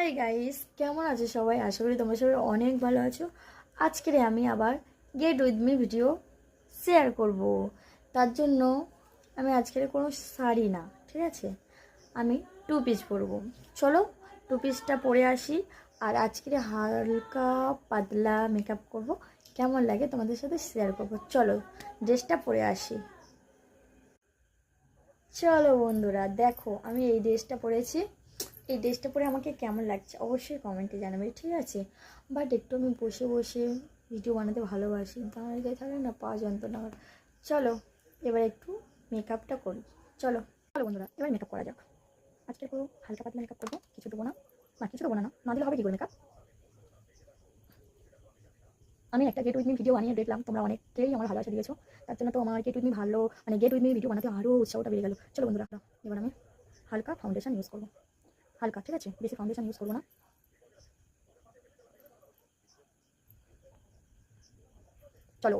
Hi guys, কেমন আছো সবাই? আশা করি তোমরা সবাই অনেক ভালো আছো। আজকে আমি আবার get with me video share করব। তার জন্য আমি আজকের কোনো শাড়ি না, ঠিক আছে, আমি টু পিস পরবো। চলো টু পিসটা পরে আসি। আর আজকে হালকা পাতলা মেকআপ করব, কেমন লাগে তোমাদের সাথে শেয়ার করব। চলো ড্রেসটা পরে আসি। চলো বন্ধুরা, দেখো আমি এই ড্রেসটা পরেছি। এই ড্রেসটা পরে আমাকে কেমন লাগছে অবশ্যই কমেন্টে জানাবে, ঠিক আছে। বাট একটু আমি বসে বসে ভিডিও বানাতে ভালোবাসি, দাঁড়িয়ে থাকলে না পা যন্ত্রণা হয়। চলো এবার একটু মেকআপটা করি। চলো চলো বন্ধুরা, এবার মেকআপ করা যাক। আজকে পুরো হালকা পাতলা মেকআপ করবো, কিছু দেবো না। না কিছু দেবো না, না দিলে হবে কি করে মেকআপ। আমি একটা গেট উইথ মি ভিডিও বানিয়ে দেখলাম, তোমরা অনেকেই আমার ভালোবাসা দিয়েছো। তার জন্য তো আমার গেট উইথ মি ভালো, মানে গেট উইথ মি ভিডিও বানাতে আরও উৎসাহটা বেড়ে গেল। চলো বন্ধুরা, এবার আমি হালকা ফাউন্ডেশন ইউজ করবো। হালকা, ঠিক আছে, বেশি ফাউন্ডেশন ইউজ করবো না। চলো,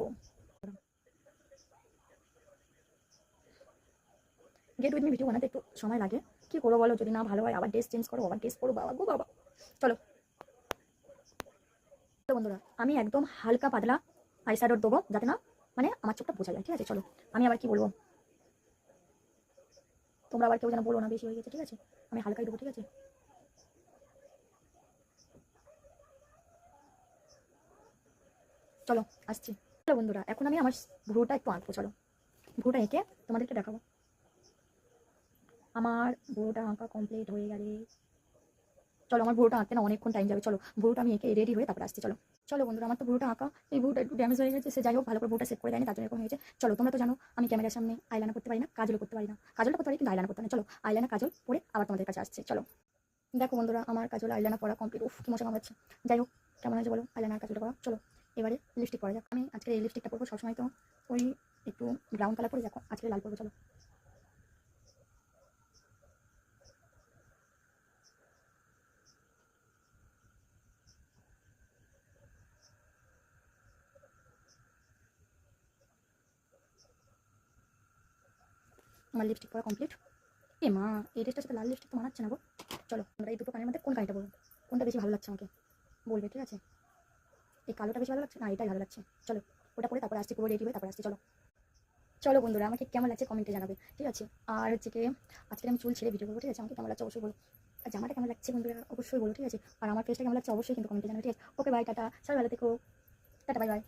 গেট উইথ মি ভিডিও বানাতে একটু সময় লাগে, কি করবো বলো, যদি না ভালো হয় আবার ড্রেস চেঞ্জ করো, আবার ড্রেস পরো, বাবা গো বাবা। চলো তো বন্ধুরা, আমি একদম হালকা পাতলা আই শ্যাডো দেবো, যাতে না মানে আমার চোখটা বোঝা যায়, ঠিক আছে। চলো আমি আবার কি বলবো, তোমরা আবার কেউ যেন বলো না বেশি হয়ে গেছে, ঠিক আছে। আমি হালকাই দেবো, ঠিক আছে। চলো আসছি। চলো বন্ধুরা, এখন আমি আমার ভ্রুটা একটু আঁকবো। চলো ভ্রুটা এঁকে তোমাদেরকে দেখাবো। আমার ভ্রুটা আঁকা কমপ্লিট হয়ে গেলে, চলো আমার ভ্রুটা আঁকতে না অনেকক্ষণ টাইম যাবে। চলো ভ্রুটা আমি এঁকে রেডি হয়ে তারপরে আসছি। চলো চলো বন্ধুরা, আমার তো ভ্রুটা আঁকা, এই ভ্রুটা একটু ড্যামেজ হয়ে গেছে, সে যাই হোক, ভালো করে ভ্রুটা সেট করে দেয়নি, তার জন্য এরকম হয়েছে। চলো তোমরা তো জানো আমি ক্যামেরার সামনে আইলাইনার করতে পারি না, কাজলও করতে পারি না। কাজলটা করতে পারি কিন্তু আইলাইনার করতে না। চলো আইলাইনার কাজল পরে আবার তোমাদের কাছে আসছে। চলো দেখো বন্ধুরা, আমার কাজল আইলাইনার করা কমপ্লিট। উফ কি মশা কামাচ্ছে। যাই হোক, কেমন হয়েছে বলো আইলাইনার কাজলটা করা। চলো এবারে লিপস্টিক পরা যাক। আমি আজকে এই লিপস্টিকটা পরবো, সবসময় তো ওই একটু ব্রাউন কালার পরে দেখো, আজকে লাল পরবো। চলো আমার লিপস্টিক পরা কমপ্লিট। এ মা, এই ড্রেসটার সাথে লাল লিপস্টিক তো মানাচ্ছে না গো। চলো আমরা এই দুটো কানের মধ্যে কোন কানিটা পরবো, কোনটা বেশি ভালো লাগছে আমাকে বলবে, ঠিক আছে। এই কালোটা বেশি ভালো লাগছে না এটাই ভালো লাগছে। চলো ওটা পরে তারপরে আসছি, পুরো রেডি হয়ে তারপরে আসছি। চলো চলো বন্ধুরা, আমাকে কেমন লাগছে কমেন্টে জানাবে, ঠিক আছে। আর হচ্ছে কি, আজকে আমি চুল ছেড়ে ভিডিও করবো, ঠিক আছে। আমাকে কেমন লাগছে অবশ্যই বলো। আর জামাটা কেমন লাগছে বন্ধুরা অবশ্যই বলো, ঠিক আছে। আর আমার ফেসটা কেমন লাগছে অবশ্যই কিন্তু কমেন্টে জানাবে, ঠিক আছে। ওকে বাই, টাটা, সবাই ভালো থেকো, টাটা, বাই বাই।